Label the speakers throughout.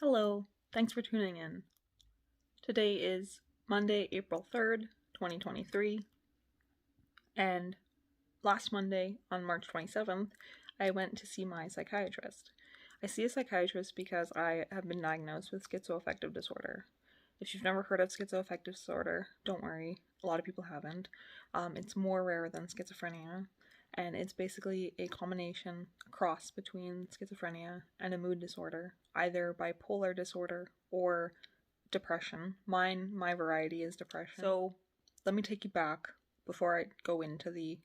Speaker 1: Hello, thanks for tuning in. Today is Monday, April 3rd, 2023, and last Monday, on March 27th, I went to see my psychiatrist. I see a psychiatrist because I have been diagnosed with schizoaffective disorder. If you've never heard of schizoaffective disorder, don't worry, a lot of people haven't. It's more rare than schizophrenia, and it's basically a combination, a cross between schizophrenia and a mood disorder, either bipolar disorder or depression. My variety is depression. So let me take you back before I go into the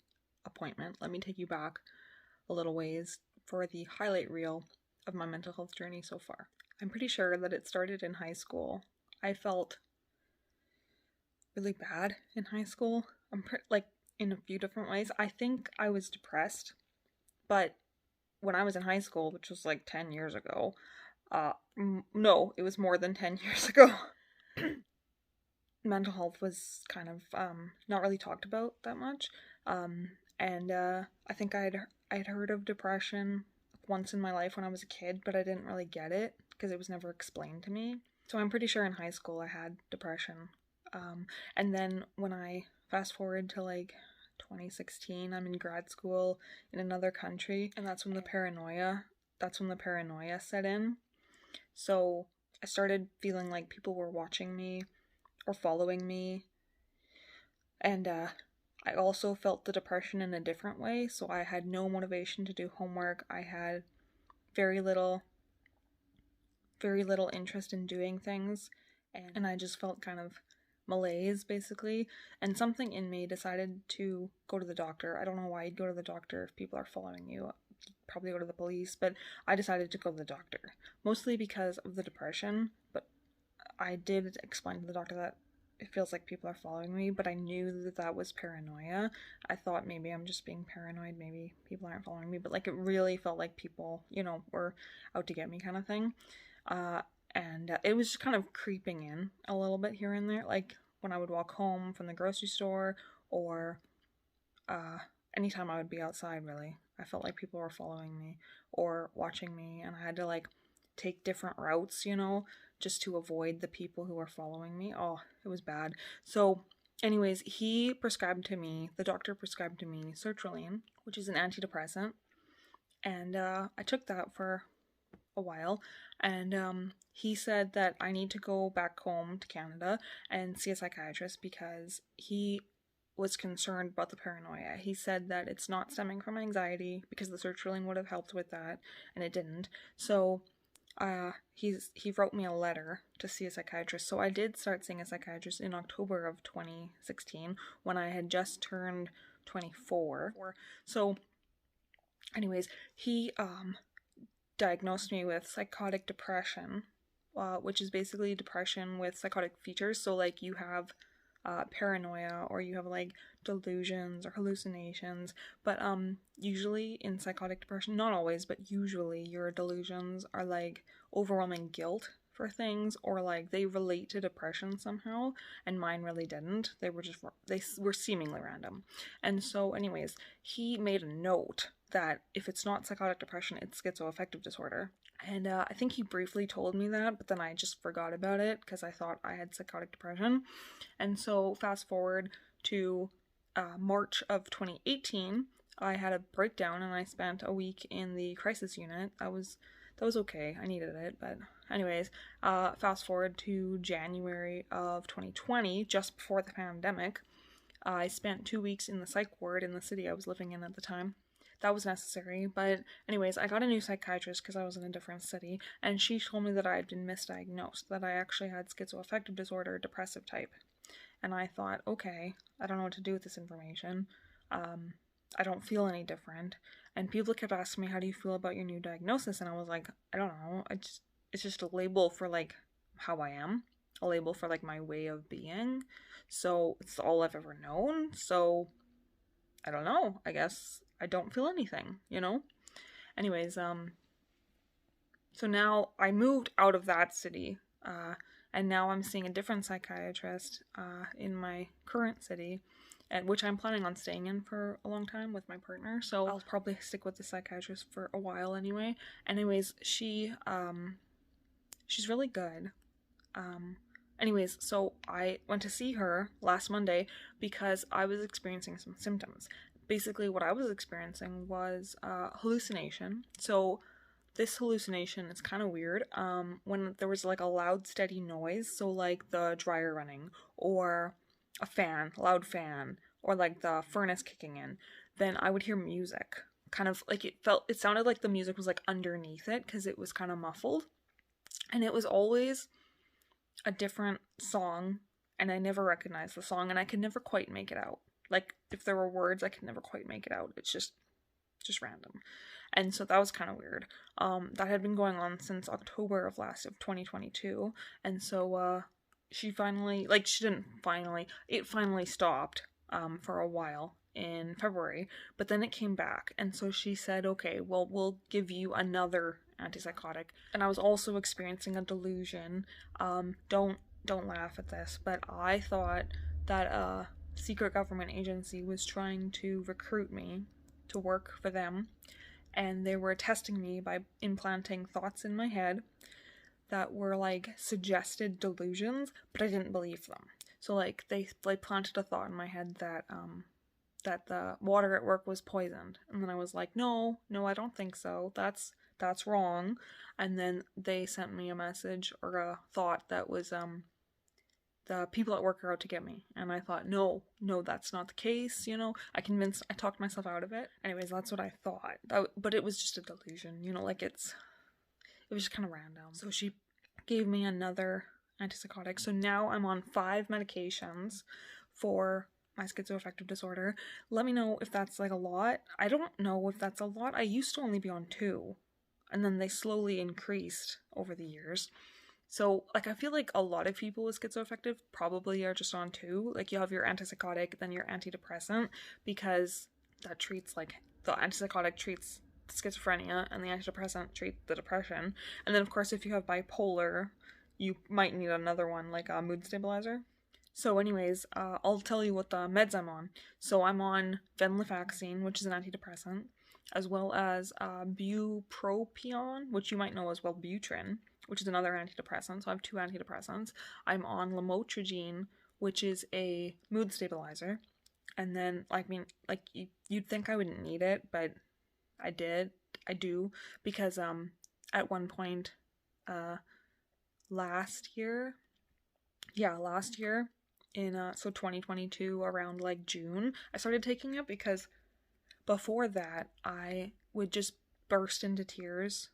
Speaker 1: appointment. Let me take you back a little ways for the highlight reel of my mental health journey so far. I'm pretty sure that it started in high school. I felt really bad in high school. In a few different ways. I think I was depressed, but when I was in high school, which was like 10 years ago, no, it was more than 10 years ago. Mental health was kind of not really talked about that much, and I think I'd heard of depression once in my life when I was a kid, but I didn't really get it because it was never explained to me. So I'm pretty sure in high school I had depression, and then when I fast forward to like 2016, I'm in grad school in another country, and that's when the paranoia set in. So I started feeling like people were watching me or following me, and I also felt the depression in a different way. So I had no motivation to do homework. I had very little interest in doing things, and I just felt kind of malaise basically, and something in me decided to go to the doctor. I don't know why you'd go to the doctor if people are following you. You'd probably go to the police, but I decided to go to the doctor, mostly because of the depression. But I did explain to the doctor that it feels like people are following me, but I knew that that was paranoia. I thought maybe I'm just being paranoid, maybe people aren't following me, but like it really felt like people, were out to get me kind of thing. And it was just kind of creeping in a little bit here and there, like when I would walk home from the grocery store, or anytime I would be outside, really. I felt like people were following me or watching me, and I had to like take different routes, just to avoid the people who were following me. Oh, it was bad. So anyways, the doctor prescribed to me sertraline, which is an antidepressant, and I took that for a while, and he said that I need to go back home to Canada and see a psychiatrist because he was concerned about the paranoia. He said that it's not stemming from anxiety because the sertraline would have helped with that, and it didn't. So he wrote me a letter to see a psychiatrist. So I did start seeing a psychiatrist in October of 2016 when I had just turned 24. So anyways, he diagnosed me with psychotic depression, which is basically depression with psychotic features. So like you have paranoia, or you have like delusions or hallucinations, but usually in psychotic depression, not always, but usually your delusions are like overwhelming guilt for things, or like they relate to depression somehow, and mine really didn't. They were seemingly random. And so anyways, he made a note that if it's not psychotic depression, it's schizoaffective disorder. And I think he briefly told me that, but then I just forgot about it because I thought I had psychotic depression. And so fast forward to March of 2018, I had a breakdown and I spent a week in the crisis unit. That was okay. I needed it, but anyways, fast forward to January of 2020, just before the pandemic. I spent 2 weeks in the psych ward in the city I was living in at the time. That was necessary, but anyways, I got a new psychiatrist because I was in a different city, and she told me that I had been misdiagnosed, that I actually had schizoaffective disorder, depressive type. And I thought, okay, I don't know what to do with this information. I don't feel any different. And people kept asking me, how do you feel about your new diagnosis? And I was like, I don't know. It's just a label for like how I am, a label for like my way of being. So it's all I've ever known. So I don't know. I guess I don't feel anything, Anyways, so now I moved out of that city, and now I'm seeing a different psychiatrist in my current city, and which I'm planning on staying in for a long time with my partner. So I'll probably stick with the psychiatrist for a while anyway. Anyways, she she's really good. Anyways, so I went to see her last Monday because I was experiencing some symptoms. Basically, what I was experiencing was hallucination. So this hallucination is kind of weird. When there was like a loud, steady noise, so like the dryer running, or a fan, loud fan, or like the furnace kicking in, then I would hear music. Kind of like it sounded like the music was like underneath it because it was kind of muffled. And it was always a different song, and I never recognized the song, and I could never quite make it out. Like, if there were words, I could never quite make it out. It's just random. And so that was kind of weird. That had been going on since October of 2022, and so she finally, like, she didn't finally, it finally stopped for a while in February, but then it came back, and so she said, okay, well, we'll give you another antipsychotic. And I was also experiencing a delusion. Don't laugh at this, but I thought that a secret government agency was trying to recruit me to work for them, and they were testing me by implanting thoughts in my head that were like suggested delusions, but I didn't believe them. So like they planted a thought in my head that that the water at work was poisoned, and then I was like, no, I don't think so. That's wrong. And then they sent me a message or a thought that was the people at work are out to get me. And I thought, no, that's not the case, I talked myself out of it. Anyways, that's what I thought. But it was just a delusion, like it was just kind of random. So she gave me another antipsychotic. So now I'm on 5 medications for my schizoaffective disorder. Let me know if that's like a lot. I don't know if that's a lot. I used to only be on 2, and then they slowly increased over the years. So, like, I feel like a lot of people with schizoaffective probably are just on 2. Like, you have your antipsychotic, then your antidepressant, because that treats, like, the antipsychotic treats schizophrenia, and the antidepressant treats the depression. And then, of course, if you have bipolar, you might need another one, like a mood stabilizer. So anyways, I'll tell you what the meds I'm on. So I'm on venlafaxine, which is an antidepressant, as well as bupropion, which you might know as well, Butrin, which is another antidepressant. So I have 2 antidepressants. I'm on lamotrigine, which is a mood stabilizer. And then, you'd think I wouldn't need it, but I do, because at one point last year in so 2022, around like June, I started taking it, because before that I would just burst into tears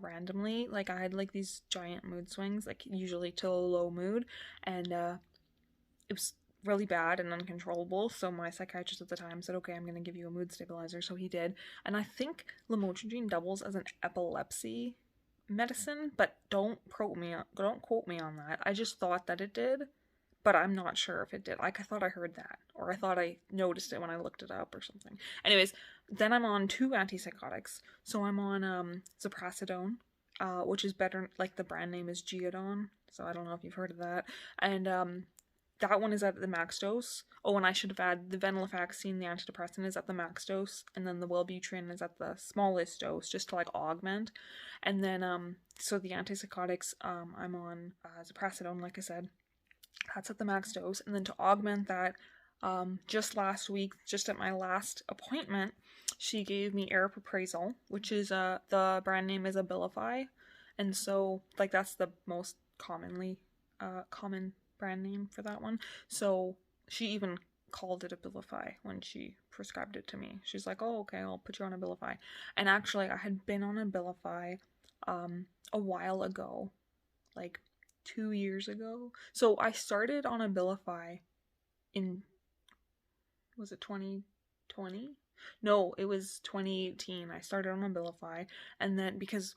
Speaker 1: randomly. Like, I had like these giant mood swings, like usually to a low mood, and it was really bad and uncontrollable. So my psychiatrist at the time said, okay, I'm going to give you a mood stabilizer. So he did. And I think lamotrigine doubles as an epilepsy medicine, but don't quote me on that. I just thought that it did, but I'm not sure if it did. Like, I thought I heard that, or I thought I noticed it when I looked it up or something. Anyways, then I'm on 2 antipsychotics. So I'm on ziprasidone, which is better, like the brand name is Geodon. So I don't know if you've heard of that. And that one is at the max dose. Oh, and I should have added the venlafaxine, the antidepressant, is at the max dose, and then the Wellbutrin is at the smallest dose, just to like augment. And then so the antipsychotics, I'm on ziprasidone, like I said, that's at the max dose. And then to augment that, just last week, just at my last appointment, she gave me aripiprazole, which is the brand name is Abilify, and so like that's the most common brand name for that one. So she even called it Abilify when she prescribed it to me. She's like, oh, okay, I'll put you on Abilify. And actually, I had been on Abilify a while ago, like 2 years ago. So I started on Abilify in, was it 2020? No, it was 2018. I started on Abilify, and then because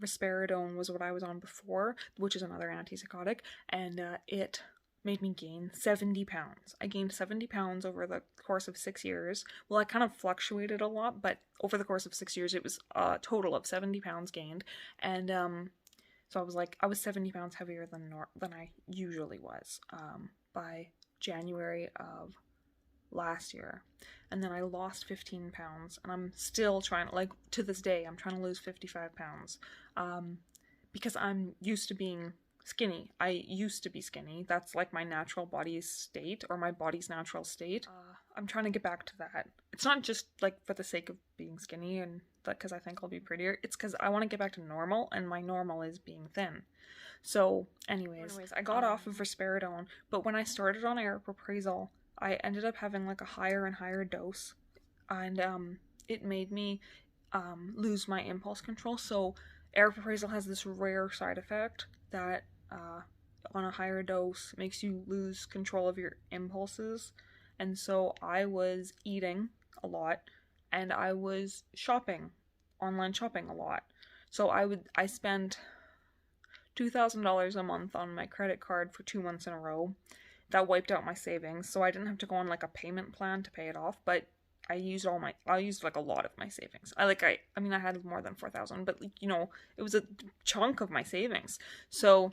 Speaker 1: risperidone was what I was on before, which is another antipsychotic, and it made me gain 70 pounds. I gained 70 pounds over the course of 6 years. Well, I kind of fluctuated a lot, but over the course of 6 years, it was a total of 70 pounds gained. And so I was 70 pounds heavier than I usually was by January of last year. And then I lost 15 pounds, and I'm still trying, like, to this day, I'm trying to lose 55 pounds. because I'm used to being skinny. I used to be skinny. That's like my natural body's state, or my body's natural state. I'm trying to get back to that. It's not just like for the sake of being skinny and that because I think I'll be prettier. It's because I want to get back to normal, and my normal is being thin. So anyways, I got off of risperidone, but when I started on aripiprazole, I ended up having like a higher and higher dose, and it made me lose my impulse control. So aripiprazole has this rare side effect that on a higher dose makes you lose control of your impulses. And so I was eating a lot, and I was online shopping a lot. So I spent $2,000 a month on my credit card for 2 months in a row. That wiped out my savings, so I didn't have to go on like a payment plan to pay it off, but I used like a lot of my savings. I mean I had more than 4,000, but you know, it was a chunk of my savings. So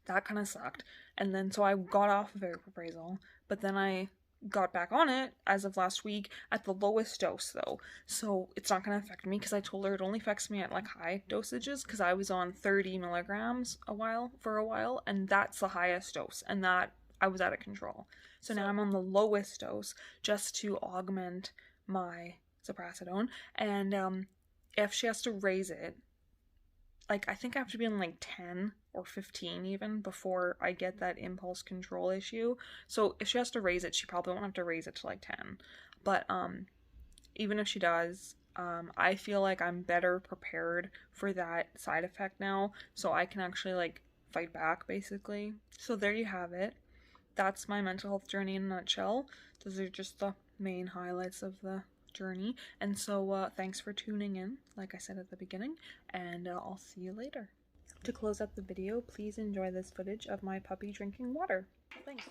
Speaker 1: that kind of sucked. And then so I got off of aripiprazole, but then I got back on it as of last week at the lowest dose though. So it's not going to affect me because I told her it only affects me at like high dosages because I was on 30 milligrams for a while, and that's the highest dose, and that I was out of control. So now I'm on the lowest dose just to augment my ziprasidone, and if she has to raise it, like I think I have to be on like 10 or 15 even before I get that impulse control issue. So if she has to raise it, she probably won't have to raise it to like 10. But even if she does, I feel like I'm better prepared for that side effect now, so I can actually like fight back basically. So there you have it. That's my mental health journey in a nutshell. Those are just the main highlights of the journey. And so thanks for tuning in, like I said at the beginning, and I'll see you later. To close out the video, please enjoy this footage of my puppy drinking water. Thanks.